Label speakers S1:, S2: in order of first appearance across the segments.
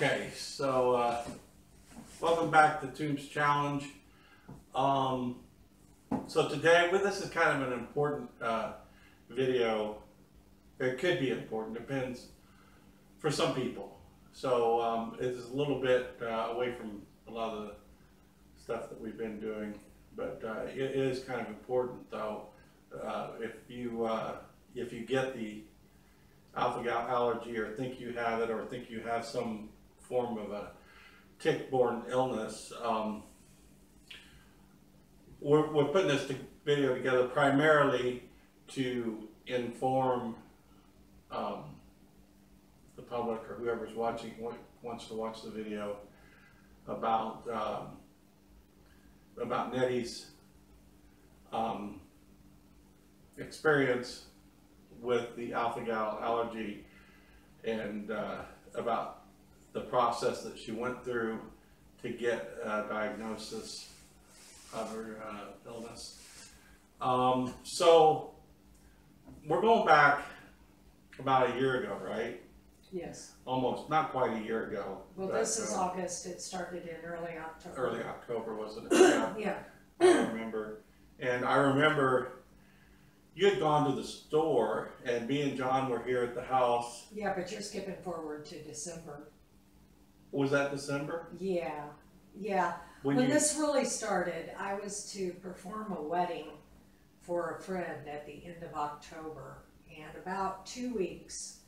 S1: Okay, so welcome back to Tomb's Challenge. So today, this is kind of an important video. It could be important, depends for some people. So it's a little bit away from a lot of the stuff that we've been doing, but it is kind of important though. If you get the alpha-gal allergy, or think you have it, or think you have some form of a tick-borne illness, we're putting this video together primarily to inform the public or whoever's watching, wants to watch the video, about Nettie's experience with the alpha-gal allergy, and about the process that she went through to get a diagnosis of her illness. So we're going back about a year ago, right?
S2: Yes.
S1: Almost, not quite a year ago.
S2: Well, this is August. It started in early October.
S1: Early October, wasn't it? Yeah.
S2: Yeah.
S1: I remember. And I remember you had gone to the store, and me and John were here at the house.
S2: Yeah, but you're skipping forward to December.
S1: Was that December?
S2: Yeah. Yeah. When this really started, I was to perform a wedding for a friend at the end of October. And about 2 weeks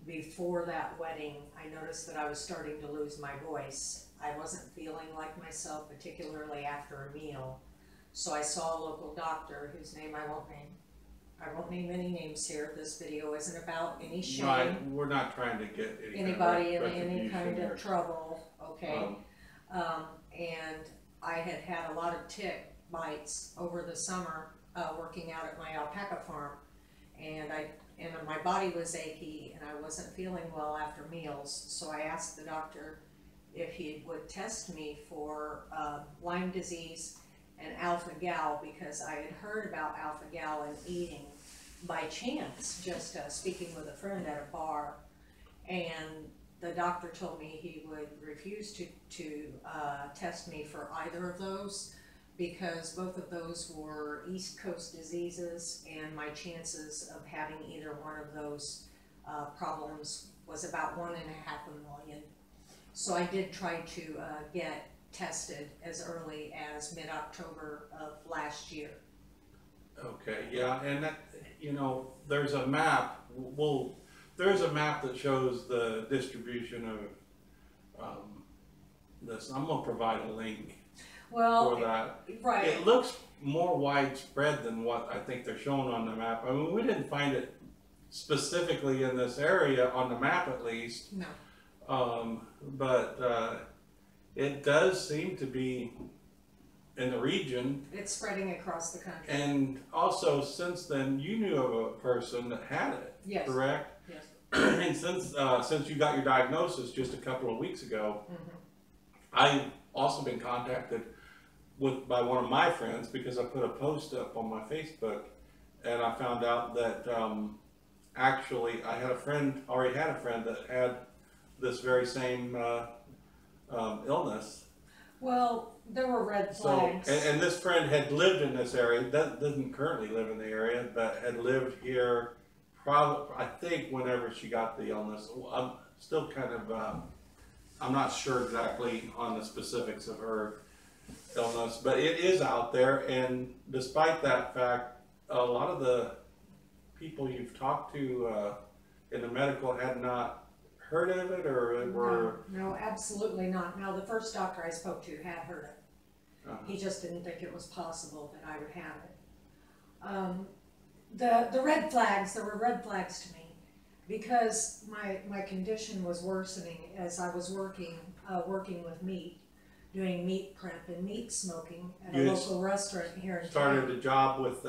S2: before that wedding, I noticed that I was starting to lose my voice. I wasn't feeling like myself, particularly after a meal. So I saw a local doctor whose name I won't name. I won't name any names here. This video isn't about any shame.
S1: Right, we're not trying to get
S2: anybody in any kind of trouble, okay? And I had had a lot of tick bites over the summer working out at my alpaca farm, and my body was achy, and I wasn't feeling well after meals. So I asked the doctor if he would test me for Lyme disease and alpha-gal, because I had heard about alpha-gal and eating by chance, just speaking with a friend at a bar, and the doctor told me he would refuse to test me for either of those, because both of those were East Coast diseases, and my chances of having either one of those problems was about 1.5 million. So I did try to get tested as early as mid-October of last year.
S1: Okay, yeah, and that, there's a map. There's a map that shows the distribution of this. I'm going to provide a link for that.
S2: Right.
S1: It looks more widespread than what I think they're showing on the map. I mean, we didn't find it specifically in this area, on the map at least.
S2: No.
S1: But it does seem to be in the region.
S2: It's spreading across the country.
S1: And also, since then, you knew of a person that had it,
S2: yes.
S1: Correct?
S2: Yes.
S1: And since you got your diagnosis just a couple of weeks ago, I've also been contacted by one of my friends, because I put a post up on my Facebook, and I found out that actually I already had a friend that had this very same illness.
S2: Well, there were red flags.
S1: So, and this friend had lived in this area, doesn't currently live in the area, but had lived here probably, I think, whenever she got the illness. I'm still kind of, I'm not sure exactly on the specifics of her illness, but it is out there. And despite that fact, a lot of the people you've talked to in the medical had not heard of it, or were...
S2: No, absolutely not. Now, the first doctor I spoke to had heard it. He just didn't think it was possible that I would have it. The red flags, there were red flags to me, because my condition was worsening as I was working with meat, doing meat prep and meat smoking at a local restaurant here in town.
S1: Started a job with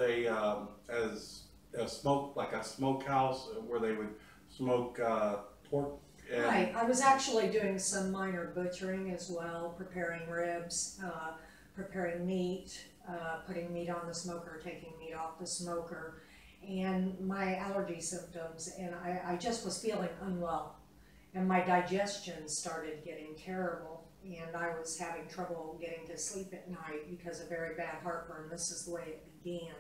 S1: as a smokehouse where they would smoke pork.
S2: Right, I was actually doing some minor butchering as well, preparing ribs, preparing meat, putting meat on the smoker, taking meat off the smoker, and my allergy symptoms, and I just was feeling unwell. and my digestion started getting terrible, and I was having trouble getting to sleep at night because of very bad heartburn. This is the way it began.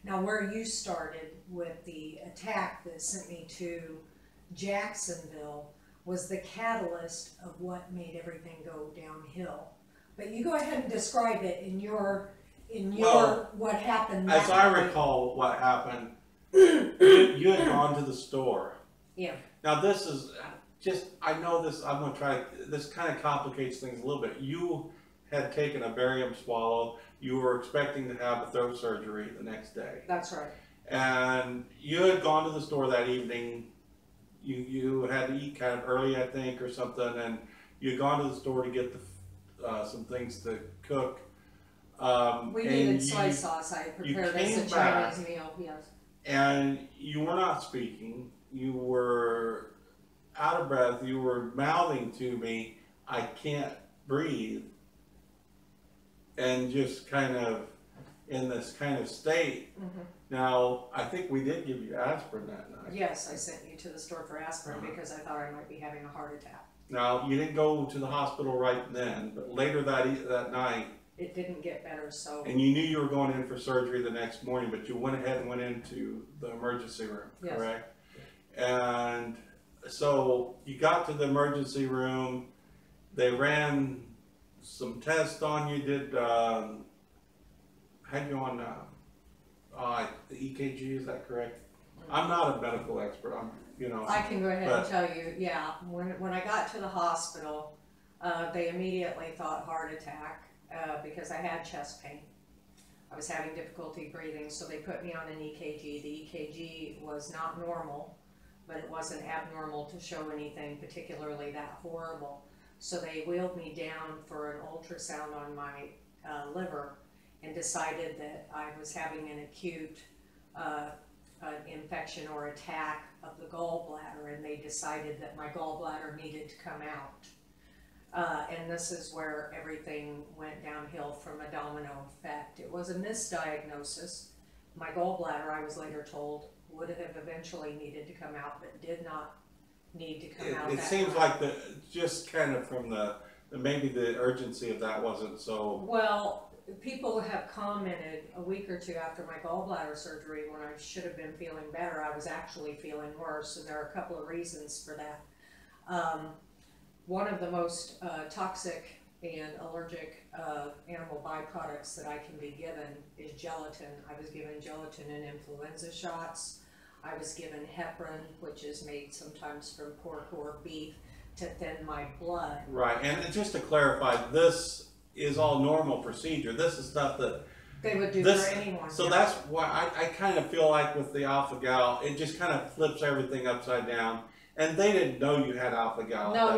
S2: Now, where you started with the attack that sent me to Jacksonville was the catalyst of what made everything go downhill. But you go ahead and describe it in your what happened.
S1: As I recall what happened, you had gone to the store.
S2: Yeah.
S1: Now this is just, I know this, I'm going to try, this kind of complicates things a little bit. You had taken a barium swallow. You were expecting to have a throat surgery the next day.
S2: That's right.
S1: And you had gone to the store that evening. You had to eat kind of early, I think, or something, and you had gone to the store to get some things to cook.
S2: We needed soy sauce. I prepared as a Chinese meal, yes.
S1: And you were not speaking. You were out of breath. You were mouthing to me, "I can't breathe," and just kind of in this kind of state. Mm-hmm. Now, I think we did give you aspirin that night.
S2: Yes, I sent you to the store for aspirin because I thought I might be having a heart attack.
S1: Now, you didn't go to the hospital right then, but later that night,
S2: it didn't get better, so.
S1: And you knew you were going in for surgery the next morning, but you went ahead and went into the emergency room, correct? Yes. And so you got to the emergency room. They ran some tests on you. Had you on the EKG? Is that correct? Mm-hmm. I'm not a medical expert.
S2: I can go ahead and tell you. Yeah, when I got to the hospital, they immediately thought heart attack. Because I had chest pain. I was having difficulty breathing, so they put me on an EKG. The EKG was not normal, but it wasn't abnormal to show anything particularly that horrible. So they wheeled me down for an ultrasound on my liver and decided that I was having an acute infection or attack of the gallbladder, and they decided that my gallbladder needed to come out. And this is where everything went downhill from a domino effect. It was a misdiagnosis. My gallbladder, I was later told, would have eventually needed to come out, but did not need to come out.
S1: It seems like just kind of from maybe the urgency of that wasn't so.
S2: Well, people have commented a week or two after my gallbladder surgery, when I should have been feeling better, I was actually feeling worse, and there are a couple of reasons for that. One of the most toxic and allergic animal byproducts that I can be given is gelatin. I was given gelatin in influenza shots. I was given heparin, which is made sometimes from pork or beef, to thin my blood.
S1: Right, and just to clarify, this is all normal procedure. This is stuff that
S2: they would do for anyone.
S1: So that's why I kind of feel like with the alpha-gal, it just kind of flips everything upside down. And they didn't know you had alpha-gal.
S2: No,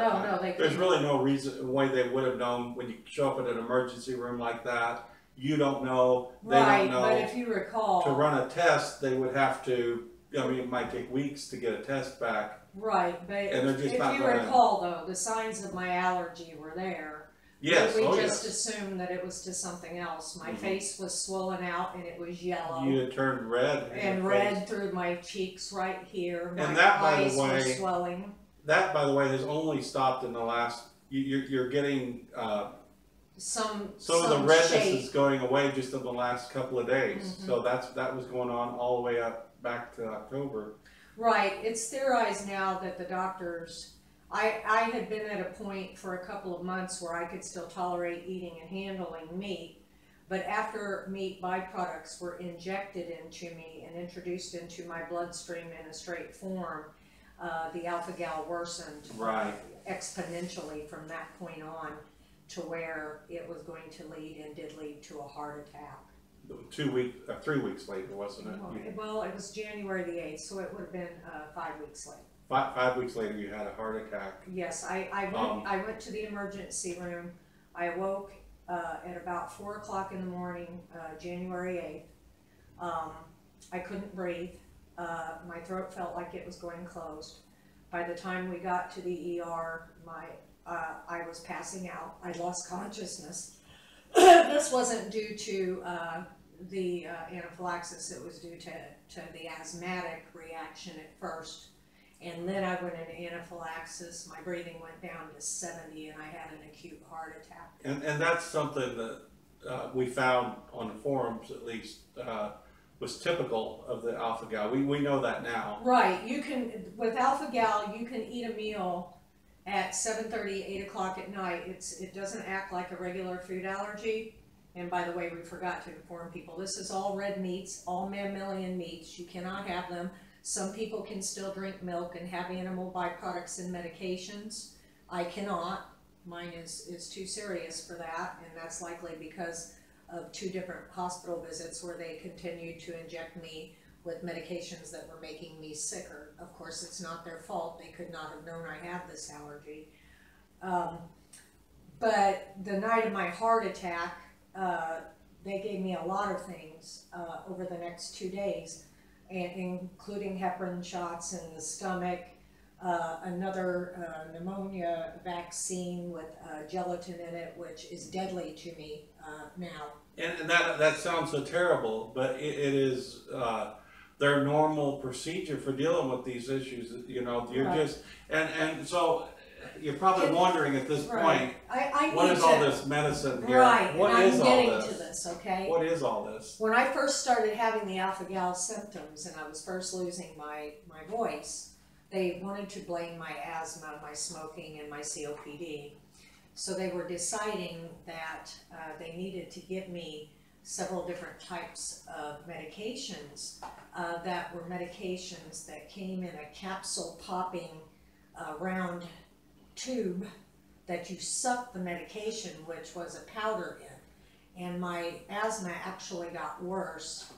S1: There's really no way they would have known when you show up at an emergency room like that. You don't know. They don't know.
S2: But if you recall,
S1: to run a test, they would have to. I mean, it might take weeks to get a test back.
S2: Right, but if you recall, though, the signs of my allergy were there.
S1: Yes,
S2: we just assumed that it was to something else. My face was swollen out and it was yellow.
S1: You had turned red.
S2: And red through my cheeks right here.
S1: And that, by the way,
S2: were swelling.
S1: That, by the way, has only stopped in the last. You're getting
S2: some
S1: of the redness is going away just in the last couple of days. Mm-hmm. So that was going on all the way up back to October.
S2: Right. It's theorized now that the doctors. I had been at a point for a couple of months where I could still tolerate eating and handling meat, but after meat byproducts were injected into me and introduced into my bloodstream in a straight form, the alpha-gal worsened exponentially from that point on to where it was going to lead and did lead to a heart attack.
S1: 3 weeks later, wasn't it?
S2: Well, it was January the 8th, so it would have been 5 weeks later.
S1: 5 weeks later, you had a heart attack.
S2: Yes, I went to the emergency room. I awoke at about 4 o'clock in the morning, January 8th. I couldn't breathe. My throat felt like it was going closed. By the time we got to the ER, I was passing out. I lost consciousness. This wasn't due to the anaphylaxis. It was due to the asthmatic reaction at first. And then I went into anaphylaxis, my breathing went down to 70, and I had an acute heart attack.
S1: And that's something that we found on the forums, at least, was typical of the alpha-gal. We know that now.
S2: Right, you can, with alpha-gal, you can eat a meal at 7:30, 8 o'clock at night. It doesn't act like a regular food allergy. And by the way, we forgot to inform people, this is all red meats, all mammalian meats. You cannot have them. Some people can still drink milk and have animal byproducts and medications. I cannot. Mine is too serious for that, and that's likely because of 2 different hospital visits where they continued to inject me with medications that were making me sicker. Of course, it's not their fault. They could not have known I had this allergy. But the night of my heart attack, they gave me a lot of things over the next 2 days, including heparin shots in the stomach, another pneumonia vaccine with gelatin in it, which is deadly to me now.
S1: And that sounds so terrible, but it is their normal procedure for dealing with these issues. You know, you're
S2: right.
S1: just, and so you're probably wondering at this
S2: right.
S1: point, what is all this medicine here?
S2: Right,
S1: What
S2: and
S1: is
S2: I'm
S1: all
S2: getting
S1: this?
S2: to this, okay?
S1: What is all this?
S2: When I first started having the alpha-gal symptoms and I was first losing my voice, they wanted to blame my asthma, my smoking, and my COPD. So they were deciding that they needed to give me several different types of medications that were medications that came in a capsule popping round tube that you suck the medication, which was a powder in. And my asthma actually got worse,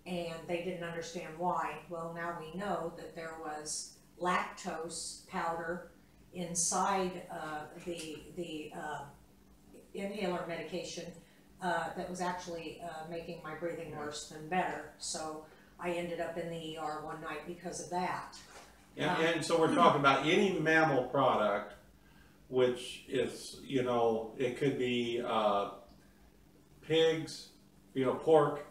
S2: and they didn't understand why. Well, now we know that there was lactose powder inside the inhaler medication that was actually making my breathing worse than better. So I ended up in the ER one night because of that.
S1: And so we're talking about any mammal product, which is, you know, it could be pigs, you know, pork,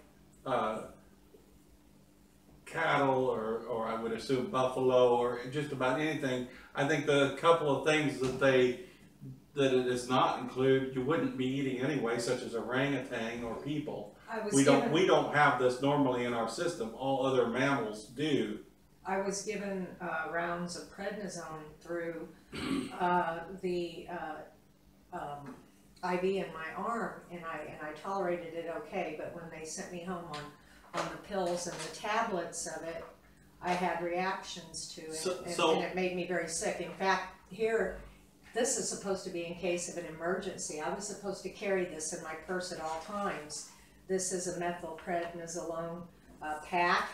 S1: cattle, or I would assume buffalo, or just about anything. I think the couple of things that it does not include, you wouldn't be eating anyway, such as orangutan or people. We don't have this normally in our system. All other mammals do.
S2: I was given rounds of prednisone through the IV in my arm, and I tolerated it okay. But when they sent me home on the pills and the tablets of it, I had reactions to it, and it made me very sick. In fact, here, this is supposed to be in case of an emergency. I was supposed to carry this in my purse at all times. This is a methylprednisolone pack.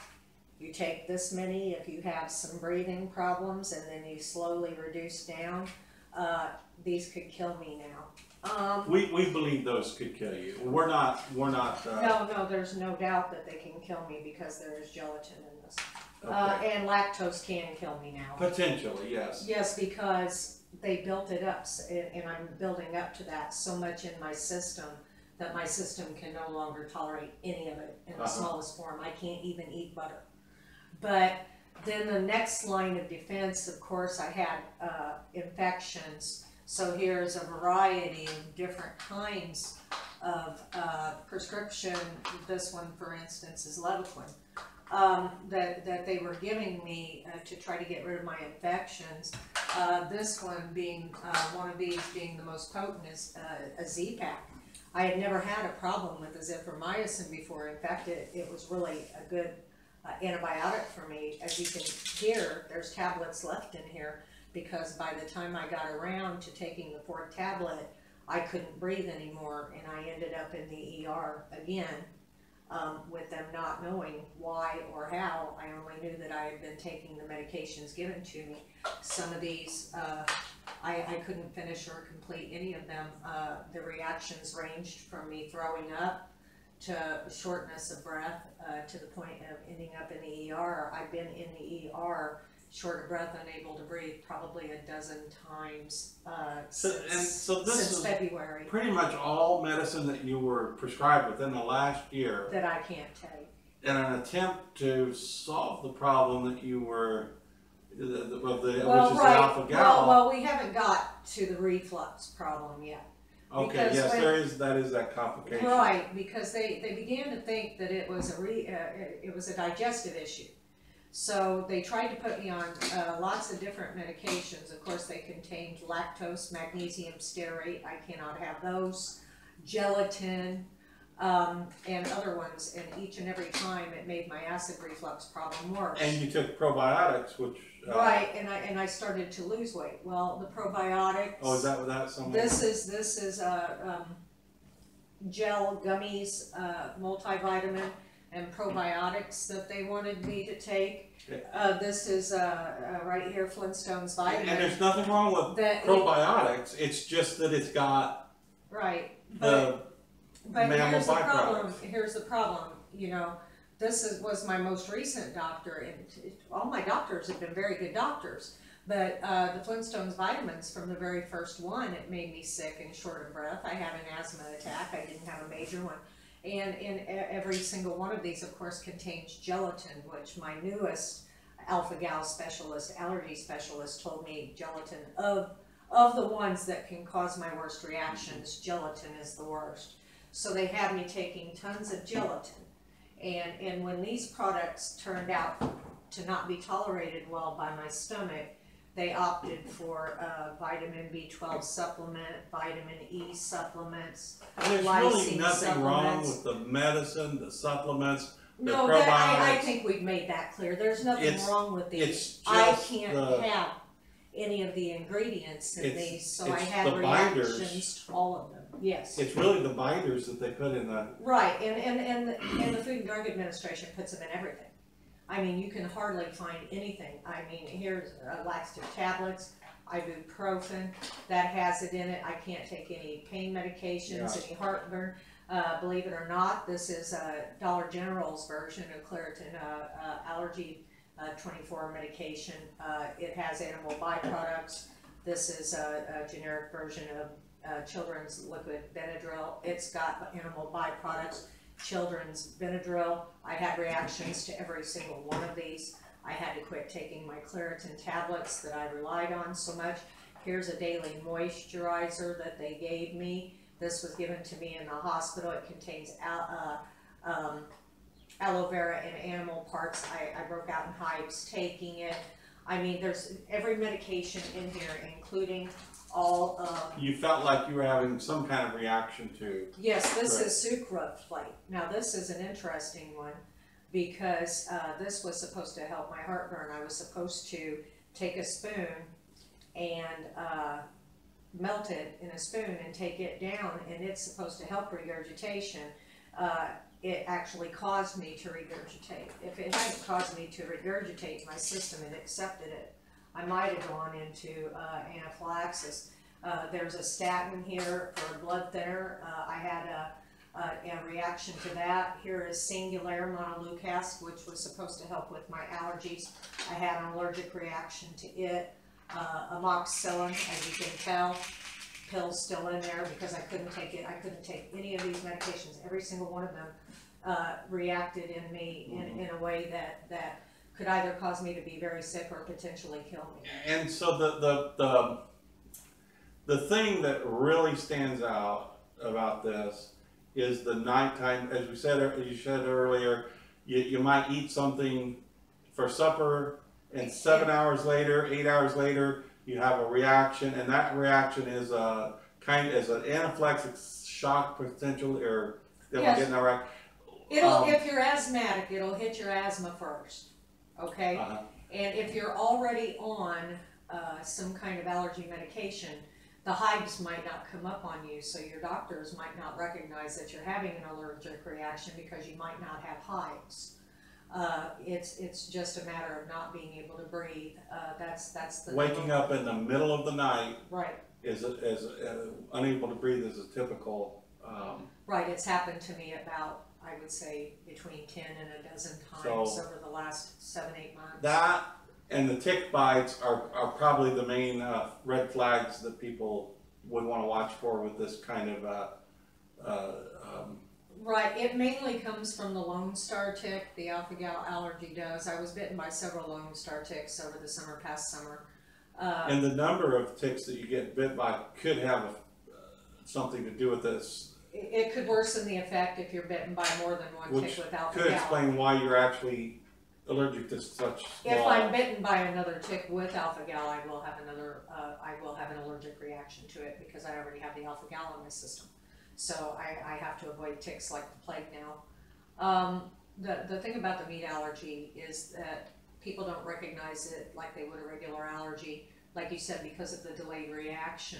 S2: You take this many if you have some breathing problems, and then you slowly reduce down. These could kill me now.
S1: We believe those could kill you. We're not.
S2: No, there's no doubt that they can kill me because there is gelatin in this.
S1: Okay.
S2: And lactose can kill me now.
S1: Potentially, yes.
S2: Yes, because they built it up, and I'm building up to that so much in my system that my system can no longer tolerate any of it in the smallest form. I can't even eat butter. But then the next line of defense, of course, I had infections. So here's a variety of different kinds of prescription. This one, for instance, is Levaquin, that they were giving me to try to get rid of my infections. This one being, one of these being the most potent, is a Z-Pack. I had never had a problem with azithromycin before. In fact, it was really a good antibiotic for me. As you can hear, there's tablets left in here, because by the time I got around to taking the 4th tablet, I couldn't breathe anymore, and I ended up in the ER again, with them not knowing why or how. I only knew that I had been taking the medications given to me. Some of these, I couldn't finish or complete any of them. The reactions ranged from me throwing up to shortness of breath, to the point of ending up in the ER. I've been in the ER, short of breath, unable to breathe, probably a dozen times since February.
S1: Pretty much all medicine that you were prescribed within the last year
S2: that I can't take.
S1: In an attempt to solve the problem that you were alpha-gal.
S2: Well, we haven't got to the reflux problem yet.
S1: Okay, yes, that is that complication.
S2: Right, because they began to think that it was a digestive issue. So they tried to put me on lots of different medications. Of course, they contained lactose, magnesium stearate. I cannot have those. Gelatin, and other ones. And each and every time, it made my acid reflux problem worse.
S1: And you took probiotics, which
S2: right, and I started to lose weight. Well, the probiotics.
S1: Oh, is that something?
S2: This is gel gummies, multivitamin and probiotics that they wanted me to take. This is right here, Flintstones vitamin.
S1: And there's nothing wrong with probiotics. It's just that it's got
S2: right.
S1: But
S2: here's the problem. Here's the problem. You know, was my most recent doctor, and all my doctors have been very good doctors. But the Flintstones vitamins, from the very first one, it made me sick and short of breath. I had an asthma attack. I didn't have a major one. And in every single one of these, of course, contains gelatin, which my newest alpha-gal specialist, allergy specialist, told me gelatin of the ones that can cause my worst reactions, gelatin is the worst. So they had me taking tons of gelatin. And when these products turned out to not be tolerated well by my stomach, they opted for vitamin B12 supplement, vitamin E supplements,
S1: there's really nothing wrong with the medicine, the supplements, the
S2: no,
S1: probiotics.
S2: I think we've made that clear. There's nothing wrong with these. I can't have any of the ingredients in these, so I had reactions to all of them. Yes.
S1: It's really the binders that they put in the...
S2: Right, and the Food and Drug Administration puts them in everything. I mean, you can hardly find anything. I mean, here's laxative tablets, ibuprofen, that has it in it. I can't take any pain medications, any heartburn. Believe it or not, this is Dollar General's version of Claritin Allergy 24 medication. It has animal byproducts. This is a generic version of children's liquid Benadryl. It's got animal byproducts. Children's Benadryl. I had reactions to every single one of these. I had to quit taking my Claritin tablets that I relied on so much. Here's a daily moisturizer that they gave me. This was given to me in the hospital. It contains aloe vera and animal parts. I broke out in hives taking it. I mean, there's every medication in here, including all of...
S1: You felt like you were having some kind of reaction to...
S2: Yes, this is sucralfate. Now, this is an interesting one because this was supposed to help my heartburn. I was supposed to take a spoon and melt it in a spoon and take it down, and it's supposed to help regurgitation. It actually caused me to regurgitate. If it hadn't caused me to regurgitate, my system had accepted it. I might have gone into anaphylaxis. There's a statin here for a blood thinner. I had a reaction to that. Here is Singular montelukast, which was supposed to help with my allergies. I had an allergic reaction to it. Amoxicillin, as you can tell, pills still in there because I couldn't take it. I couldn't take any of these medications. Every single one of them reacted in me in a way that could either cause me to be very sick or potentially kill me.
S1: And so the thing that really stands out about this is the nighttime. As you said earlier, you might eat something for supper, and 7 hours later, 8 hours later, you have a reaction, and that reaction is an anaphylactic shock potential, or
S2: yes.
S1: Getting that right.
S2: If you're asthmatic, it'll hit your asthma first, okay? And if you're already on some kind of allergy medication, the hives might not come up on you, so your doctors might not recognize that you're having an allergic reaction because you might not have hives. It's just a matter of not being able to breathe. That's the
S1: waking up in the middle of the night.
S2: Right.
S1: Is unable to breathe is a typical.
S2: Right. It's happened to me about, I would say, between 10 and a dozen times over the last 7-8 months.
S1: That and the tick bites are probably the main red flags that people would want to watch for with this kind of
S2: Right, it mainly comes from the Lone Star tick, the alpha-gal allergy does. I was bitten by several Lone Star ticks over the summer, past summer.
S1: And the number of ticks that you get bit by could have something to do with this.
S2: It could worsen the effect if you're bitten by more than one tick with alpha-gal.
S1: Could explain why you're actually allergic to such small.
S2: If I'm bitten by another tick with alpha-gal, I will have an allergic reaction to it because I already have the alpha-gal in my system. So I have to avoid ticks like the plague now. The thing about the meat allergy is that people don't recognize it like they would a regular allergy, like you said, because of the delayed reaction.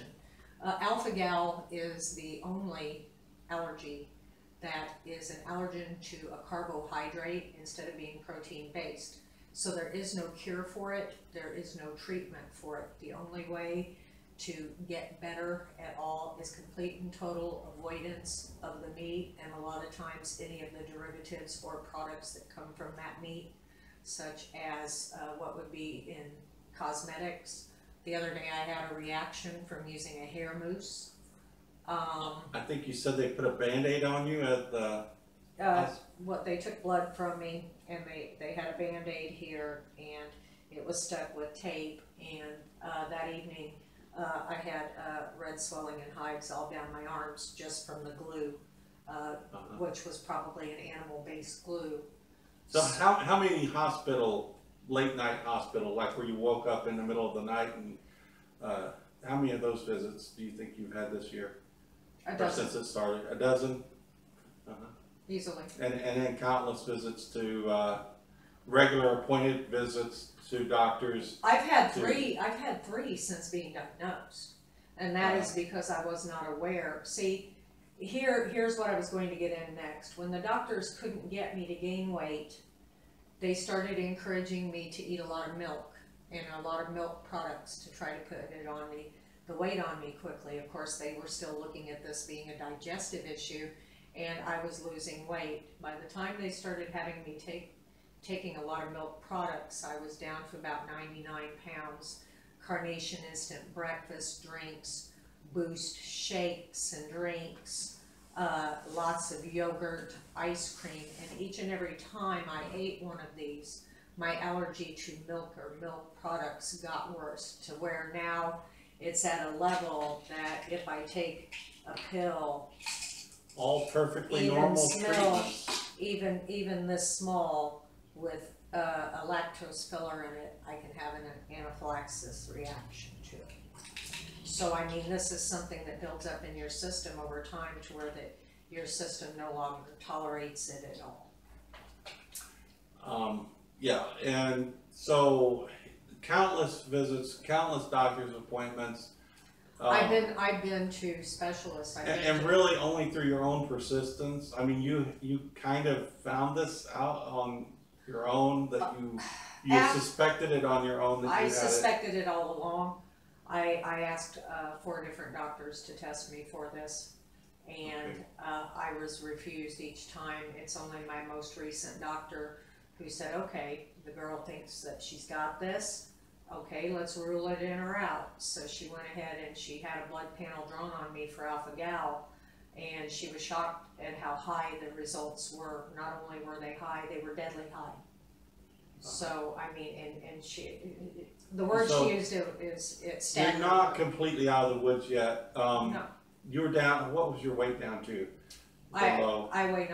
S2: Alpha-gal is the only allergy that is an allergen to a carbohydrate instead of being protein based. So there is no cure for it, there is no treatment for it. The only way to get better at all is complete and total avoidance of the meat, and a lot of times any of the derivatives or products that come from that meat, such as what would be in cosmetics. The other day I had a reaction from using a hair mousse.
S1: I think you said they put a Band-Aid on you at the...
S2: They took blood from me, and they had a Band-Aid here, and it was stuck with tape, and that evening I had red swelling and hives all down my arms just from the glue, which was probably an animal-based glue.
S1: So how many late night hospital, like where you woke up in the middle of the night, and how many of those visits do you think you've had this year?
S2: A dozen.
S1: Or since it started? A dozen?
S2: Easily.
S1: And then countless visits to regular appointed visits to doctors.
S2: I've had three since being diagnosed, and that is because I was not aware. See, here's what I was going to get in next. When the doctors couldn't get me to gain weight, they started encouraging me to eat a lot of milk and a lot of milk products to try to put it on the weight on me quickly. Of course, they were still looking at this being a digestive issue, and I was losing weight. By the time they started having me taking a lot of milk products, I was down to about 99 pounds. Carnation instant breakfast drinks, Boost shakes and drinks, lots of yogurt, ice cream, and each and every time I ate one of these, my allergy to milk or milk products got worse, to where now it's at a level that if I take a pill,
S1: all perfectly normal treatments.
S2: even this small with a lactose filler in it, I can have an anaphylaxis reaction to it. So I mean, this is something that builds up in your system over time to where your system no longer tolerates it at all.
S1: Yeah, and so countless visits, countless doctor's appointments.
S2: I've been to specialists.
S1: And really only through your own persistence. I mean, you kind of found this out on your own, that you suspected it on your own.
S2: I suspected it all along. I asked 4 different doctors to test me for this, and I was refused each time. It's only my most recent doctor who said, okay, the girl thinks that she's got this. Okay, let's rule it in or out. So she went ahead and she had a blood panel drawn on me for alpha-gal, and she was shocked at how high the results were. Not only were they high, they were deadly high. So, I mean, and the word she used is it's staggering.
S1: You're not completely out of the woods yet.
S2: No.
S1: You were down, what was your weight down to?
S2: I weigh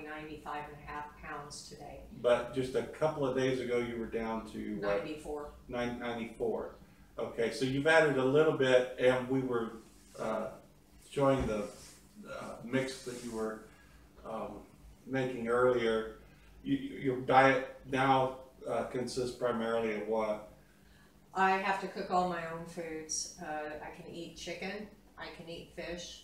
S2: 95 and a half pounds today.
S1: But just a couple of days ago you were down to
S2: 94.
S1: 94. Okay, so you've added a little bit, and we were showing the mix that you were making earlier. Your diet now consists primarily of what?
S2: I have to cook all my own foods. I can eat chicken, I can eat fish,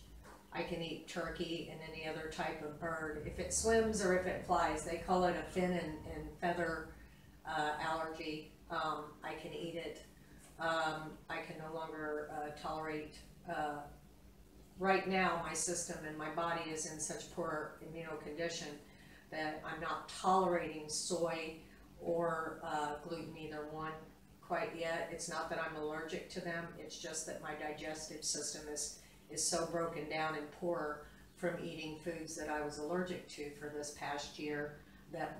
S2: I can eat turkey and any other type of bird. If it swims or if it flies, they call it a fin and feather allergy. I can eat it. I can no longer tolerate, right now my system and my body is in such poor immunocondition that I'm not tolerating soy or gluten, either one, quite yet. It's not that I'm allergic to them, it's just that my digestive system is so broken down and poor from eating foods that I was allergic to for this past year, that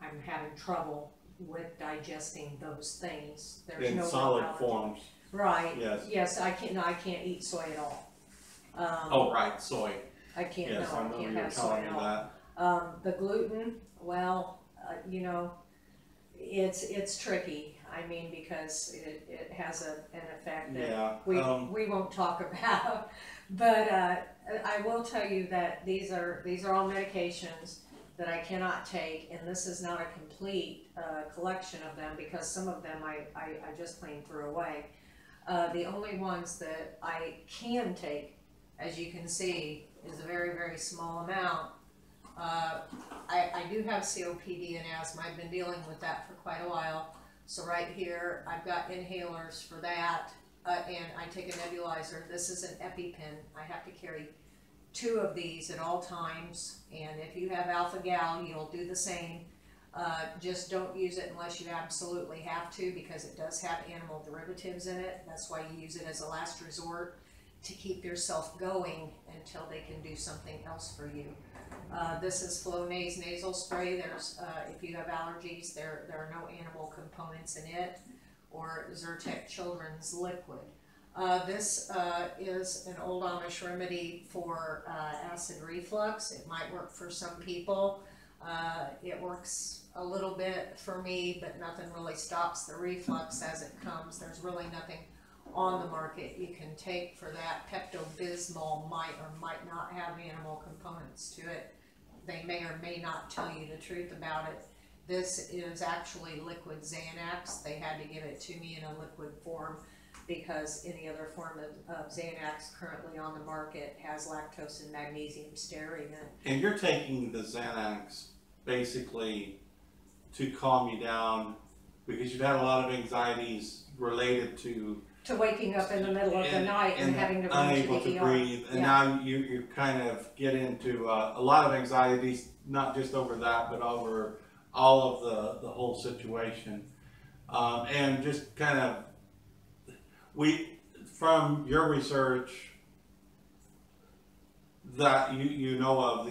S2: I'm having trouble with digesting those things. There's
S1: In
S2: no
S1: solid
S2: allergy.
S1: forms.
S2: Right.
S1: Yes.
S2: Yes, I can't eat soy at all.
S1: Oh, right, soy.
S2: I can't.
S1: Yes,
S2: no,
S1: I
S2: I
S1: remember
S2: can't
S1: you were
S2: have soy
S1: telling
S2: at
S1: me
S2: all.
S1: that.
S2: The gluten, well, you know, it's tricky. I mean, because it has an effect that
S1: Yeah.
S2: we won't talk about. But I will tell you that these are all medications that I cannot take, and this is not a complete collection of them, because some of them I just plain threw away. The only ones that I can take, as you can see, is a very, very small amount. I do have COPD and asthma. I've been dealing with that for quite a while. So right here, I've got inhalers for that, and I take a nebulizer. This is an EpiPen. I have to carry 2 of these at all times, and if you have alpha-gal, you'll do the same. Just don't use it unless you absolutely have to, because it does have animal derivatives in it. That's why you use it as a last resort, to keep yourself going until they can do something else for you. This is Flonase nasal spray. There's, if you have allergies, there are no animal components in it, or Zyrtec children's liquid. This is an old Amish remedy for acid reflux. It might work for some people. It works a little bit for me, but nothing really stops the reflux as it comes. There's really nothing on the market you can take for that. Pepto-Bismol might or might not have animal components to it. They may or may not tell you the truth about it. This is actually liquid Xanax. They had to give it to me in a liquid form, because any other form of Xanax currently on the market has lactose and magnesium stearate in it.
S1: And you're taking the Xanax basically to calm you down, because you've had a lot of anxieties related to
S2: waking up in the middle of the night and having to run
S1: unable
S2: to the ER.
S1: breathe, and now you kind of get into a lot of anxieties, not just over that, but over all of the whole situation, and just kind of, from your research that you know of,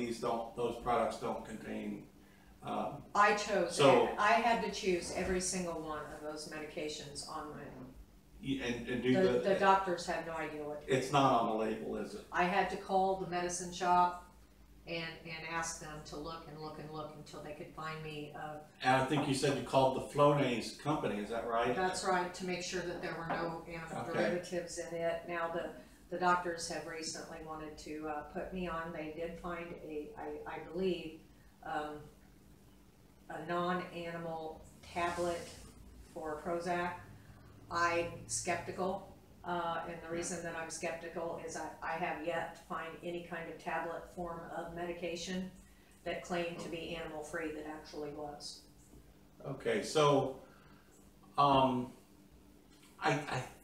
S1: those products don't contain.
S2: I chose.
S1: So
S2: I had to choose every single one of those medications on my own.
S1: And do
S2: The doctors had no idea what to do.
S1: It's not on the label, is it?
S2: I had to call the medicine shop and ask them to look and look and look until they could find me.
S1: And I think you said you called the Flonase company, is that right?
S2: That's right, to make sure that there were no animal derivatives in it. Now the doctors have recently wanted to put me on. They did find I believe, a non-animal tablet for Prozac. I'm skeptical, and the reason that I'm skeptical is I have yet to find any kind of tablet form of medication that claimed to be animal free that actually was.
S1: Okay, so I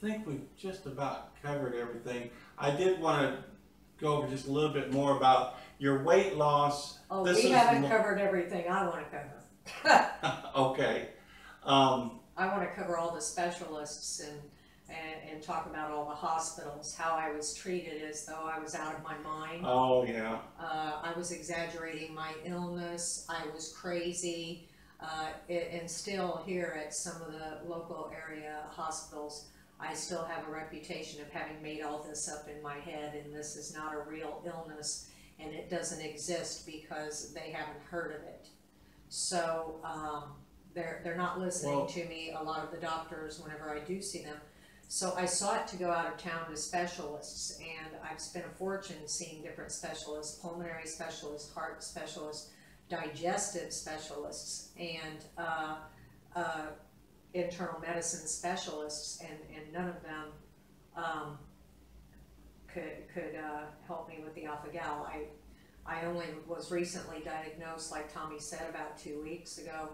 S1: think we've just about covered everything. I did want to go over just a little bit more about your weight loss.
S2: Oh, we haven't covered everything I want to cover.
S1: Okay.
S2: I want to cover all the specialists and talk about all the hospitals, how I was treated as though I was out of my mind.
S1: Oh, yeah.
S2: I was exaggerating my illness. I was crazy. And still here at some of the local area hospitals, I still have a reputation of having made all this up in my head, and this is not a real illness, and it doesn't exist because they haven't heard of it. So they're not listening to me, a lot of the doctors, whenever I do see them. So I sought to go out of town to specialists, and I've spent a fortune seeing different specialists, pulmonary specialists, heart specialists, digestive specialists, and internal medicine specialists, and none of them could help me with the alpha-gal. I only was recently diagnosed, like Tommy said, about 2 weeks ago,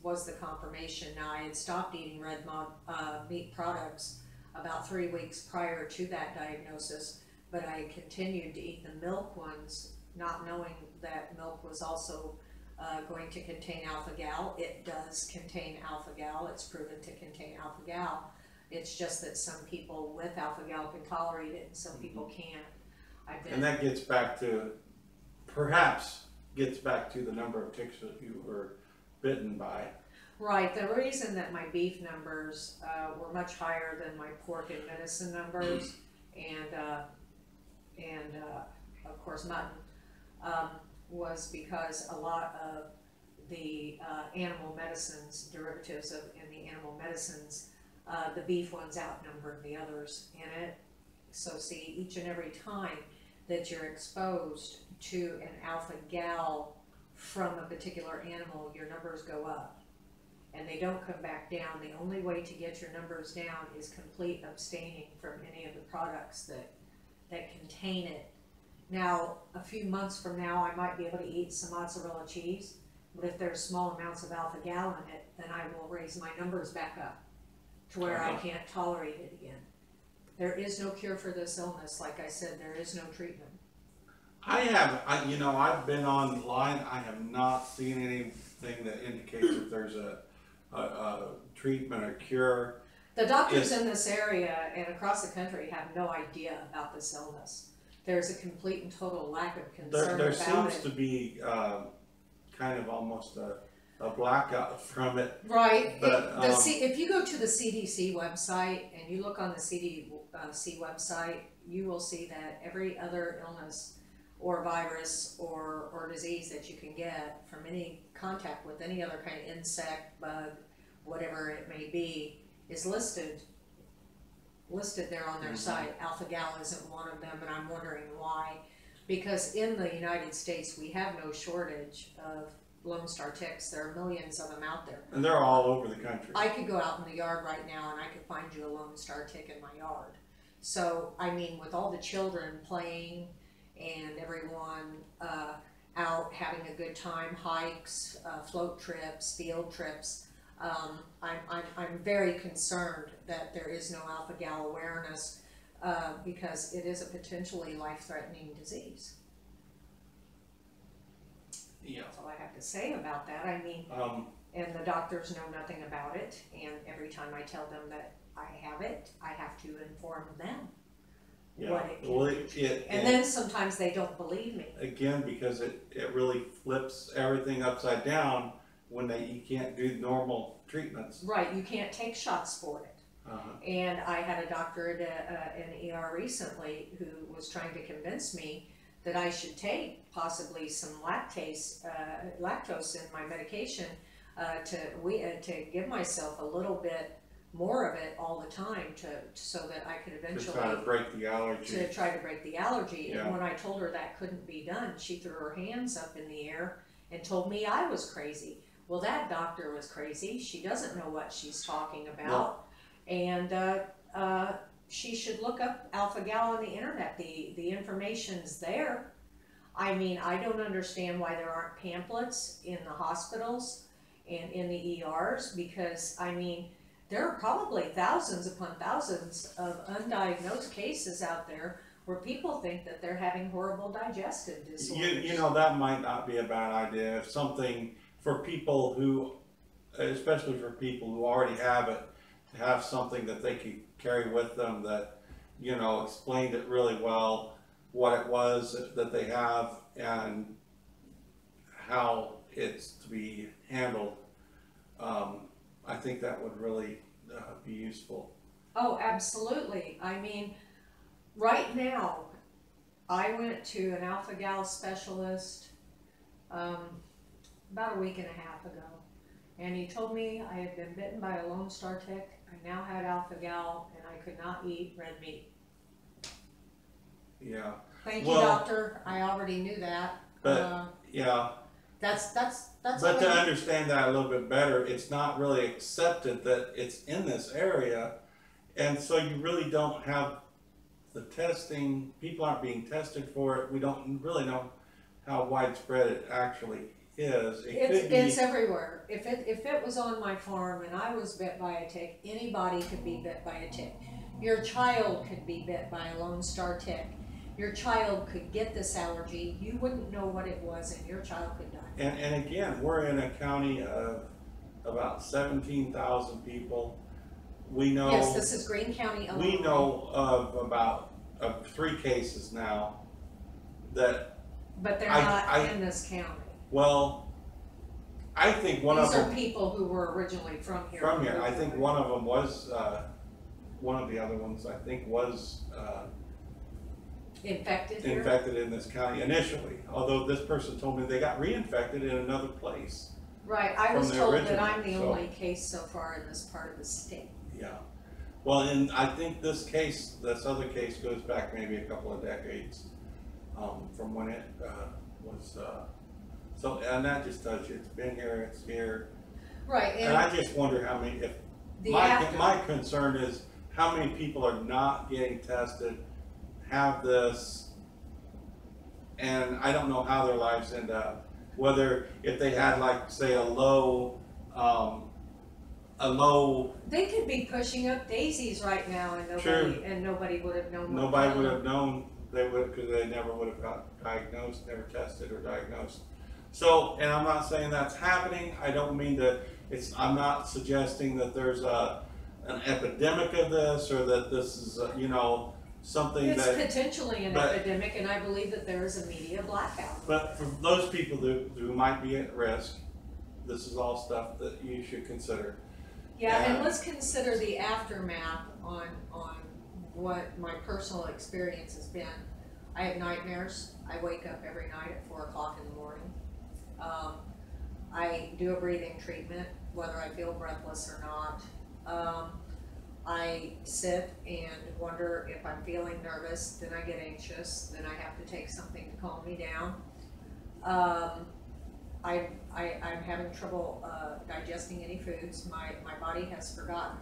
S2: was the confirmation. Now, I had stopped eating red meat products about 3 weeks prior to that diagnosis, but I continued to eat the milk ones, not knowing that milk was also going to contain alpha-gal. It does contain alpha-gal. It's proven to contain alpha-gal. It's just that some people with alpha-gal can tolerate it and some people can't.
S1: And that gets back to, perhaps gets back to the number of ticks that you were bitten by.
S2: Right. The reason that my beef numbers were much higher than my pork and venison numbers, and of course mutton, was because a lot of the animal medicines, derivatives in the animal medicines, the beef ones outnumbered the others in it. So see, each and every time that you're exposed to an alpha gal from a particular animal, your numbers go up. And they don't come back down. The only way to get your numbers down is complete abstaining from any of the products that contain it. Now, a few months from now, I might be able to eat some mozzarella cheese, but if there's small amounts of alpha gal in it, then I will raise my numbers back up to where I can't tolerate it again. There is no cure for this illness. Like I said, there is no treatment.
S1: I've been online. I have not seen anything that indicates that there's a treatment or cure.
S2: The doctors in this area and across the country have no idea about this illness. There's a complete and total lack of concern
S1: there
S2: about it.
S1: There seems to be kind of almost a blackout from it.
S2: Right.
S1: But,
S2: if you go to the CDC website and you look on the CDC website, you will see that every other illness or virus or disease that you can get from any contact with any other kind of insect, bug, whatever it may be, is listed there on their site. Alpha gal isn't one of them, and I'm wondering why. Because in the United States, we have no shortage of Lone Star ticks. There are millions of them out there.
S1: And they're all over the country.
S2: I could go out in the yard right now and I could find you a Lone Star tick in my yard. So, I mean, with all the children playing and everyone out having a good time, hikes, float trips, field trips, I'm very concerned that there is no alpha gal awareness because it is a potentially life-threatening disease.
S1: Yeah.
S2: That's all I have to say about that. I mean, and the doctors know nothing about it, and every time I tell them that I have it, I have to inform them what it can do. And then sometimes they don't believe me.
S1: Again, because it really flips everything upside down when you can't do normal treatments.
S2: Right, you can't take shots for it. And I had a doctor at an ER recently who was trying to convince me that I should take possibly some lactose in my medication to give myself a little bit more of it all the time so that I could eventually
S1: try to break the allergy.
S2: Yeah. And when I told her that couldn't be done, she threw her hands up in the air and told me I was crazy. Well, that doctor was crazy. She doesn't know what she's talking about. And she should look up alpha gal on the internet. The information's there. I mean, I don't understand why there aren't pamphlets in the hospitals and in the ERs, because I mean, there are probably thousands upon thousands of undiagnosed cases out there where people think that they're having horrible digestive disorders.
S1: You know, that might not be a bad idea. If something for people who, especially for people who already have it, to have something that they could carry with them that, you know, explained it really well, what it was that they have and how it's to be handled. I think that would really be useful.
S2: Oh, absolutely. I mean, right now, I went to an alpha gal specialist about a week and a half ago, and he told me I had been bitten by a Lone Star tick. I now had alpha gal, and I could not eat red meat.
S1: Yeah.
S2: Thank you, doctor. I already knew that.
S1: But yeah.
S2: That's.
S1: But to understand that a little bit better, it's not really accepted that it's in this area, and so you really don't have the testing. People aren't being tested for it. We don't really know how widespread it actually is.
S2: It's everywhere. If it was on my farm and I was bit by a tick, anybody could be bit by a tick. Your child could be bit by a Lone Star tick. Your child could get this allergy. You wouldn't know what it was, and your child could die.
S1: And again, we're in a county of about 17,000 people. We know.
S2: Yes, this is Greene County alone.
S1: We know of about 3 cases now that.
S2: But they're not in this county.
S1: Well, I think one of them.
S2: These are people who were originally from here.
S1: From here, I think one of them was, one of the other ones I think was
S2: infected here?
S1: Infected in this county initially, although this person told me they got reinfected in another place.
S2: Right, I was told that I'm the only case so far in this part of the state.
S1: Yeah, well, and I think this other case goes back maybe a couple of decades from when it was, so, and that just tells you it's been here, it's here.
S2: Right.
S1: And I just wonder how many, if, my concern is how many people are not getting tested, have this, and I don't know how their lives end up. Whether if they had, like, say, a low.
S2: They could be pushing up daisies right now, and nobody would have known.
S1: Nobody would have known. They would, because they never would have got diagnosed, never tested or diagnosed. So, and I'm not saying that's happening. I don't mean that I'm not suggesting that there's an epidemic of this, or that this is, something
S2: it's potentially an epidemic, and I believe that there is a media blackout.
S1: But for those people who might be at risk, this is all stuff that you should consider.
S2: Yeah, and let's consider the aftermath on what my personal experience has been. I have nightmares. I wake up every night at 4 o'clock in the morning. I do a breathing treatment, whether I feel breathless or not. I sit and wonder if I'm feeling nervous, then I get anxious, then I have to take something to calm me down. I'm having trouble digesting any foods. My body has forgotten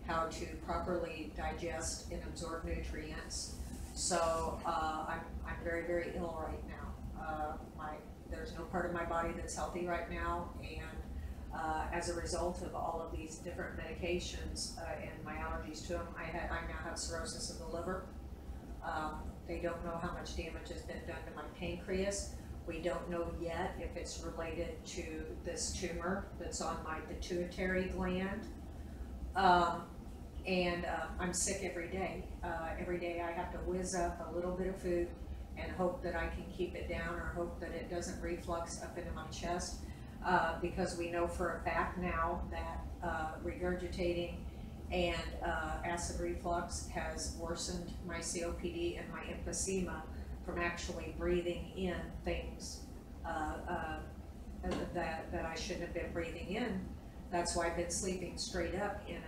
S2: how to properly digest and absorb nutrients. So I'm very, very ill right now. There's no part of my body that's healthy right now, and as a result of all of these different medications and my allergies to them, I now have cirrhosis of the liver. They don't know how much damage has been done to my pancreas. We don't know yet if it's related to this tumor that's on my pituitary gland. I'm sick every day. Every day I have to whiz up a little bit of food and hope that I can keep it down, or hope that it doesn't reflux up into my chest. Because we know for a fact now that regurgitating and acid reflux has worsened my COPD and my emphysema from actually breathing in things that I shouldn't have been breathing in. That's why I've been sleeping straight up in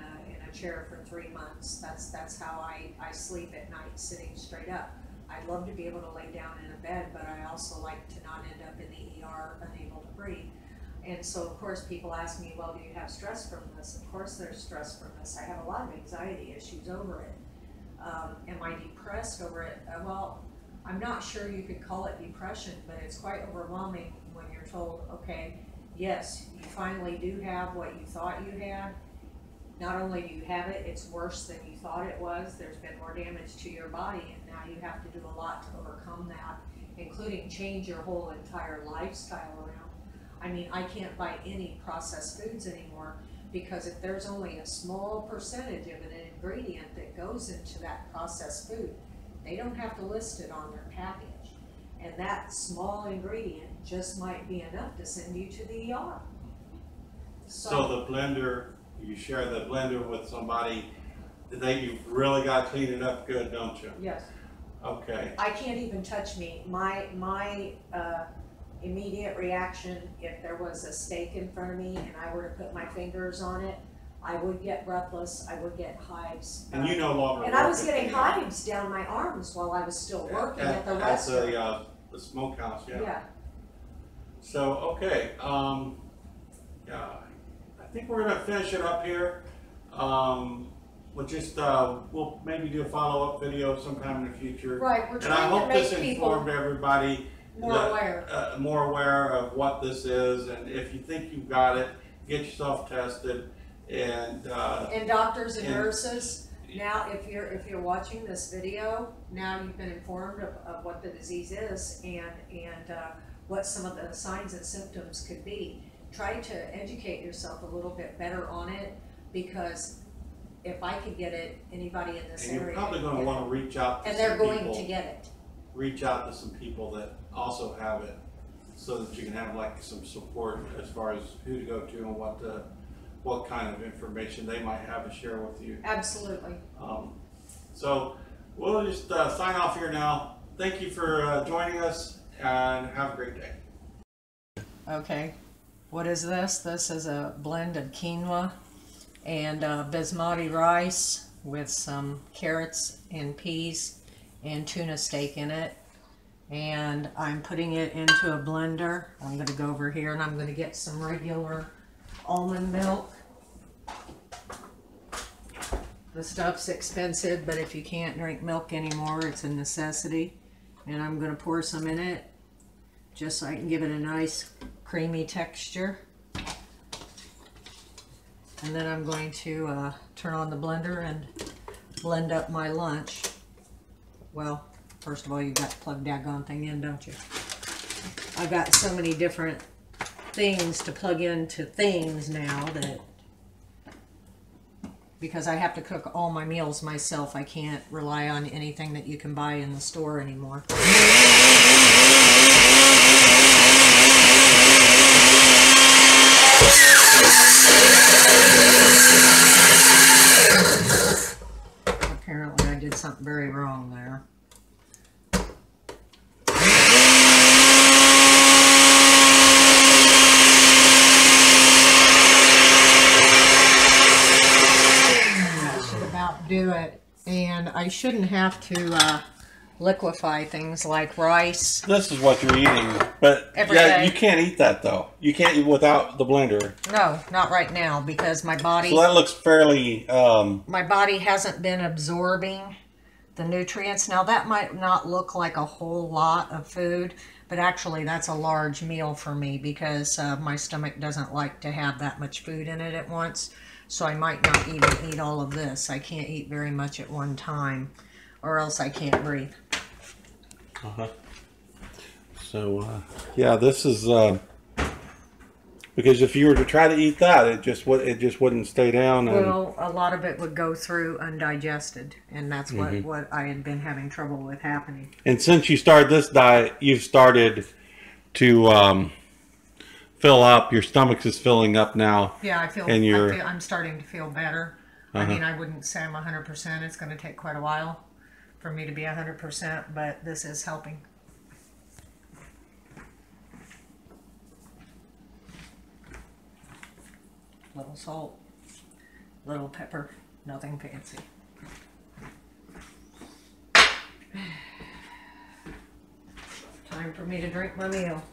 S2: a chair for 3 months. That's how I sleep at night, sitting straight up. I'd love to be able to lay down in a bed, but I also like to not end up in the ER unable to breathe. And so, of course, people ask me, well, do you have stress from this? Of course there's stress from this. I have a lot of anxiety issues over it. Am I depressed over it? Well, I'm not sure you could call it depression, but it's quite overwhelming when you're told, okay, yes, you finally do have what you thought you had. Not only do you have it, it's worse than you thought it was. There's been more damage to your body, and now you have to do a lot to overcome that, including change your whole entire lifestyle around. I mean, I can't buy any processed foods anymore, because if there's only a small percentage of an ingredient that goes into that processed food, they don't have to list it on their package. And that small ingredient just might be enough to send you to the ER.
S1: So the blender, you share the blender with somebody that you've really got to clean it up good, don't you?
S2: Yes.
S1: Okay.
S2: I can't even touch meat. My immediate reaction, if there was a steak in front of me and I were to put my fingers on it, I would get breathless, I would get hives.
S1: And you no longer.
S2: And I was getting hives down my arms while I was still working at the restaurant.
S1: At the smokehouse, yeah.
S2: Yeah.
S1: So, okay, yeah, I think we're gonna finish it up here. We'll just, we'll maybe do a follow-up video sometime in the future.
S2: Right, we're
S1: and
S2: trying to make
S1: this
S2: people
S1: informed everybody
S2: more
S1: aware of what this is, and if you think you've got it, get yourself tested. And
S2: doctors and nurses, now if you're watching this video, now you've been informed of what the disease is and what some of the signs and symptoms could be. Try to educate yourself a little bit better on it, because if I could get it, anybody in this area,
S1: you're probably going to want to reach out to
S2: and they're going
S1: people.
S2: to get it.
S1: reach out to some people that also have it, so that you can have like some support as far as who to go to and what kind of information they might have to share with you.
S2: Absolutely.
S1: So we'll just sign off here now. Thank you for joining us, and have a great day.
S2: Okay, what is this? This is a blend of quinoa and basmati rice with some carrots and peas and tuna steak in it. And I'm putting it into a blender. I'm going to go over here and I'm going to get some regular almond milk. The stuff's expensive, but if you can't drink milk anymore, it's a necessity. And I'm going to pour some in it just so I can give it a nice creamy texture. And then I'm going to turn on the blender and blend up my lunch. Well, first of all, you got to plug that daggone thing in, don't you? I've got so many different things to plug into things now that, because I have to cook all my meals myself, I can't rely on anything that you can buy in the store anymore. Apparently I did something very wrong there. That should about do it. And I shouldn't have to liquefy things like rice.
S1: This is what you're eating, but
S2: Every
S1: yeah,
S2: day.
S1: you can't eat that though. You can't eat without the blender.
S2: No, not right now, because my body...
S1: So that looks fairly...
S2: my body hasn't been absorbing the nutrients. Now that might not look like a whole lot of food, but actually that's a large meal for me, because my stomach doesn't like to have that much food in it at once. So I might not even eat all of this. I can't eat very much at one time, or else I can't breathe.
S1: So yeah, this is because if you were to try to eat that, it just wouldn't stay down. And...
S2: Well, a lot of it would go through undigested, and that's what I had been having trouble with happening.
S1: And since you started this diet, you've started to fill up. Your stomach is filling up now.
S2: Yeah, I'm starting to feel better. I mean, I wouldn't say I'm 100%. It's going to take quite a while for me to be 100%, but this is helping. Little salt, little pepper, nothing fancy. Time for me to drink my meal.